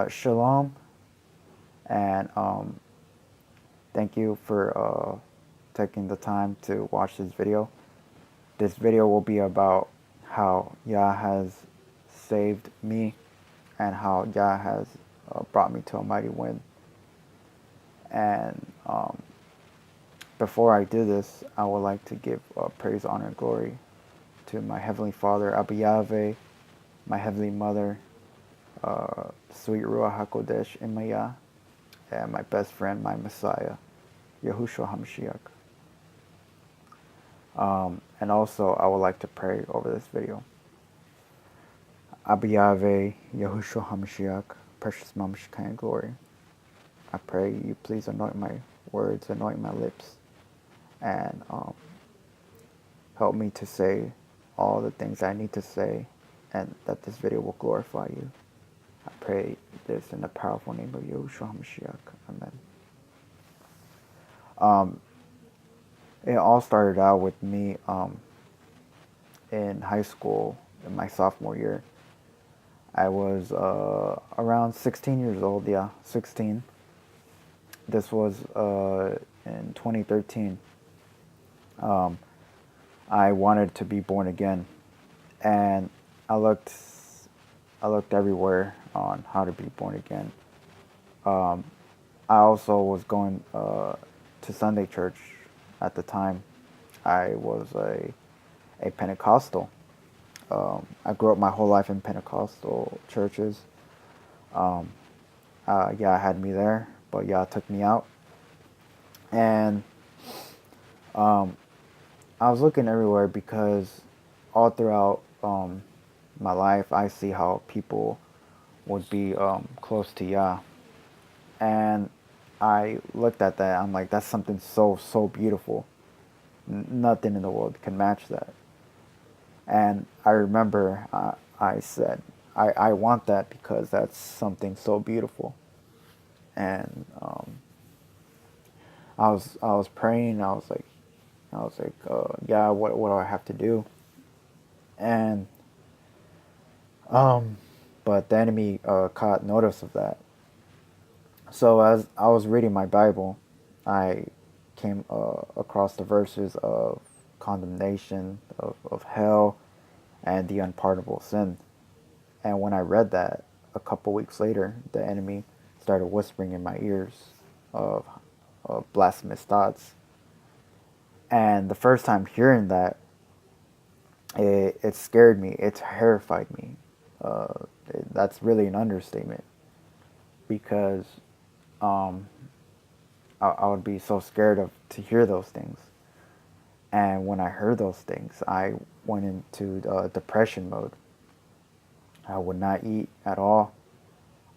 Shalom, and thank you for taking the time to watch this video. This video will be about how Yah has saved me and how Yah has brought me to a mighty win. And before I do this, I would like to give praise, honor, and glory to my Heavenly Father, Amightywind, my Heavenly Mother, Sweet Ruach HaKodesh Imaya, and my best friend, my Messiah, Yahushua HaMashiach. And also, I would like to pray over this video. Abiyave, Yahushua HaMashiach, precious Mamashikah and glory. I pray you please anoint my words, anoint my lips, and help me to say all the things I need to say, and that this video will glorify you. I pray this in the powerful name of Yahushua HaMashiach. Amen. It all started out with me in high school in my sophomore year. I was around 16 years old, 16. This was in 2013. I wanted to be born again, and I looked everywhere on how to be born again. I also was going to Sunday church at the time. I was a Pentecostal. I grew up my whole life in Pentecostal churches. Yah had me there, but Yah took me out. And I was looking everywhere because all throughout my life, I see how people would be close to Yah. And I looked at that, I'm like, that's something so beautiful. Nothing in the world can match that. And I remember I said, I want that because that's something so beautiful. And I was praying. I was like, yeah, what do I have to do? And but the enemy caught notice of that. So as I was reading my Bible, I came across the verses of condemnation, of hell, and the unpardonable sin. And when I read that, a couple weeks later, the enemy started whispering in my ears of blasphemous thoughts. And the first time hearing that, it scared me. It terrified me. That's really an understatement, because I would be so scared to hear those things. And when I heard those things, I went into depression mode. I would not eat at all.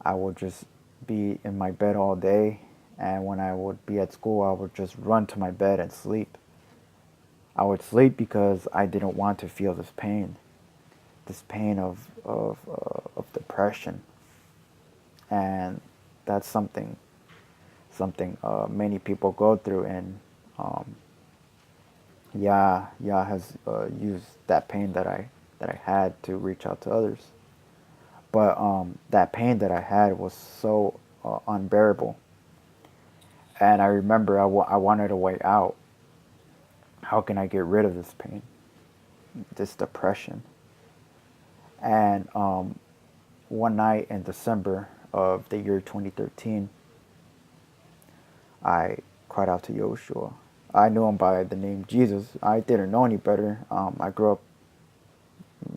I would just be in my bed all day. And when I would be at school, I would just run to my bed and sleep. I would sleep because I didn't want to feel this pain of depression. And that's something many people go through, and Yah has used that pain that I had to reach out to others. But that pain that I had was so unbearable, and I remember I wanted a way out. How can I get rid of this pain, this depression? And one night in December of the year 2013, I cried out to Yahushua. I knew him by the name Jesus. I didn't know any better. I grew up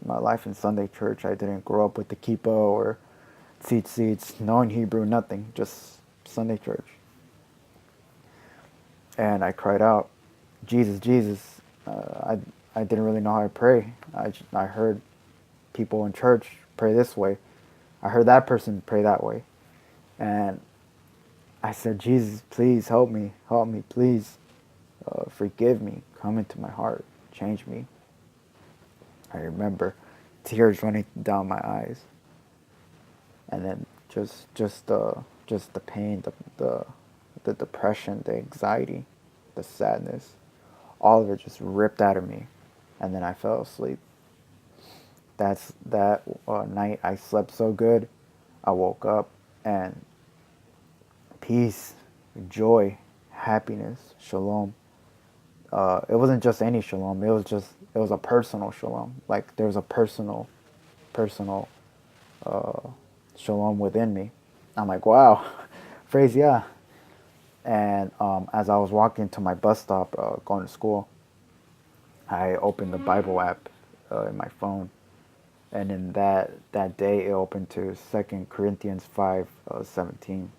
my life in Sunday church. I didn't grow up with the kippah or tzitzits, knowing Hebrew, nothing, just Sunday church. And I cried out, Jesus, Jesus. I didn't really know how to pray. I heard people in church pray this way. I heard that person pray that way. And I said, Jesus, please help me, please. Forgive me, come into my heart, change me. I remember tears running down my eyes, and then just the pain, the depression, the anxiety, the sadness, all of it just ripped out of me, and then I fell asleep. That night I slept so good. I woke up and peace, joy, happiness, shalom. It wasn't just any shalom. It was a personal shalom. Like there was a personal shalom within me. I'm like, wow, praise yeah. And as I was walking to my bus stop, going to school, I opened the Bible app in my phone, and in that day it opened to 2 Corinthians 5:17,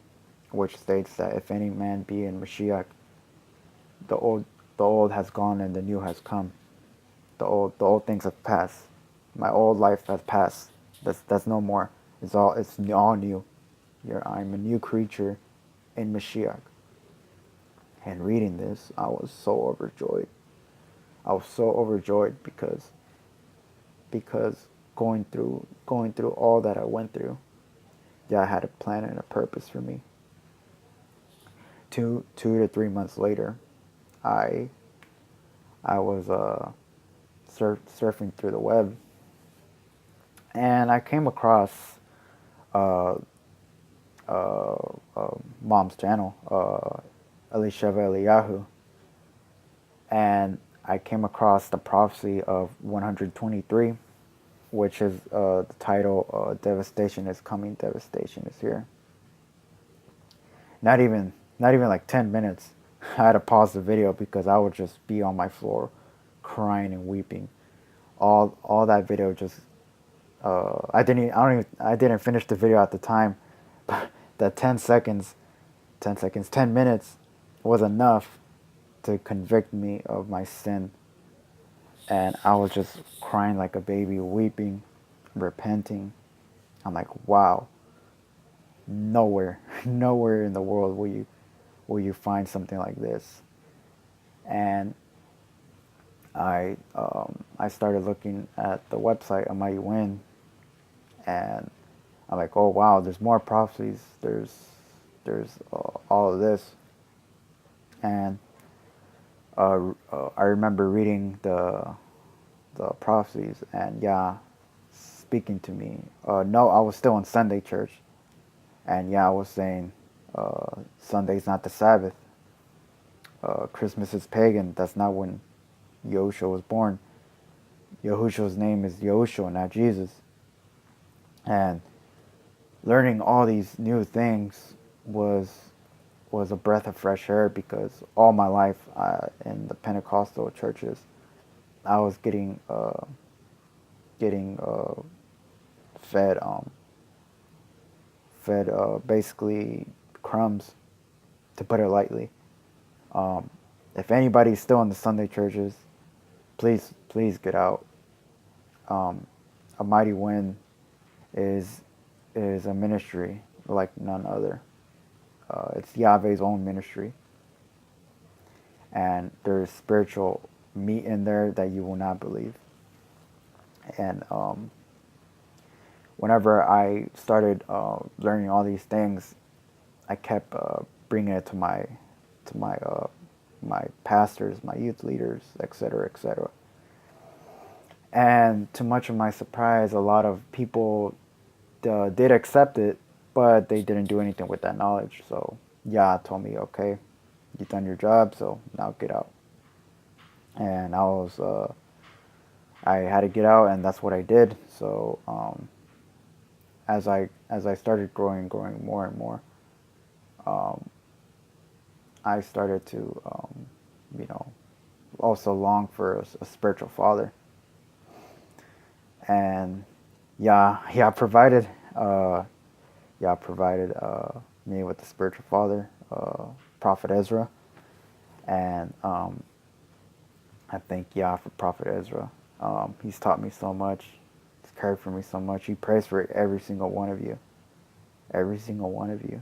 which states that if any man be in Mashiach, the old the old has gone and the new has come. The old things have passed. My old life has passed. That's no more. It's all new. I'm a new creature in Mashiach. And reading this, I was so overjoyed. I was so overjoyed because going through all that I went through, yeah, I had a plan and a purpose for me. Two to 3 months later, I I was surfing through the web, and I came across uh, mom's channel, Elisheva Eliyahu, and I came across the prophecy of 123, which is the title, "Devastation is coming, devastation is here." Not even like 10 minutes. I had to pause the video because I would just be on my floor, crying and weeping. All that video just I didn't finish the video at the time, but that 10 minutes was enough to convict me of my sin, and I was just crying like a baby, weeping, repenting. I'm like, wow, nowhere, nowhere in the world will you find something like this. And I started looking at the website Amightywind, and I'm like, oh wow, there's more prophecies. There's all of this, and I remember reading the prophecies, and yeah, speaking to me. No, I was still in Sunday church, and yeah, I was saying Sunday's not the Sabbath. Christmas is pagan. That's not when Yahushua was born. Yahushua's name is Yahushua, not Jesus. And learning all these new things was a breath of fresh air, because all my life in the Pentecostal churches, I was getting fed basically crumbs, to put it lightly. If anybody's still in the Sunday churches, please get out. A Mighty Wind is a ministry like none other. It's Yahweh's own ministry, and there's spiritual meat in there that you will not believe. And whenever I started learning all these things, I kept bringing it to my pastors, my youth leaders, etc., etc. And to much of my surprise, a lot of people did accept it, but they didn't do anything with that knowledge. So Yah told me, okay, you've done your job, so now get out. And I had to get out, and that's what I did. So as I started growing more and more, I started to you know also long for a spiritual father. And yeah provided me with the spiritual father, Prophet Ezra. And I thank Yah for Prophet Ezra. He's taught me so much. He's cared for me so much. He prays for every single one of you. Every single one of you.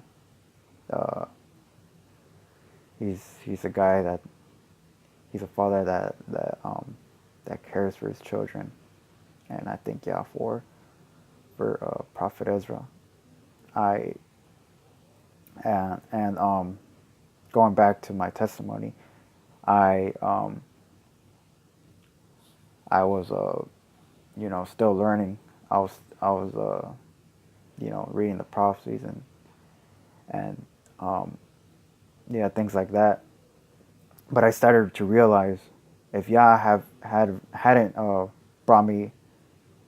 Uh, he's a guy he's a father that cares for his children, and I thank Yah for Prophet Ezra. I and going back to my testimony, I I was still learning. I was reading the prophecies, and and yeah, things like that. But I started to realize if Yah hadn't brought me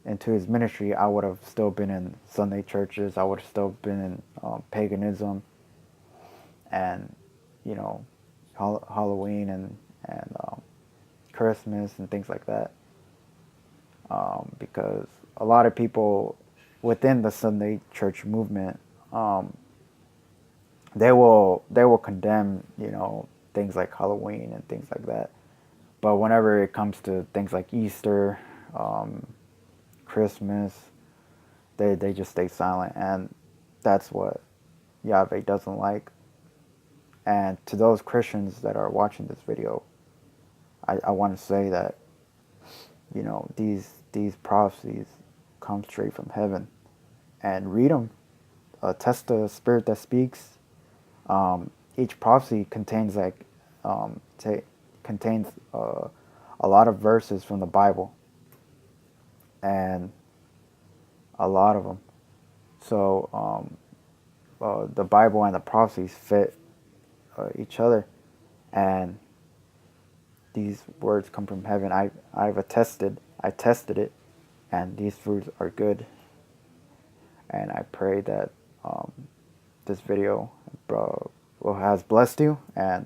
into his ministry, I would have still been in Sunday churches. I would have still been in paganism and, you know, Halloween and Christmas and things like that. Because a lot of people within the Sunday church movement, they will condemn, you know, things like Halloween and things like that. But whenever it comes to things like Easter, Christmas, they just stay silent, and that's what Yahweh doesn't like. And to those Christians that are watching this video, I want to say that, you know, these prophecies come straight from heaven, and read them. Test the spirit that speaks. Each prophecy contains contains a lot of verses from the Bible, and a lot of them. So the Bible and the prophecies fit each other, and these words come from heaven. I tested it, and these fruits are good. And I pray that this video has blessed you, and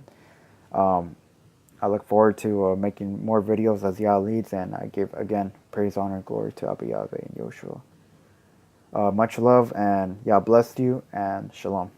I look forward to making more videos as Yah leads, and I give again praise, honor, and glory to Abba Yahweh and Yoshua. Much love, and Yah bless you, and shalom.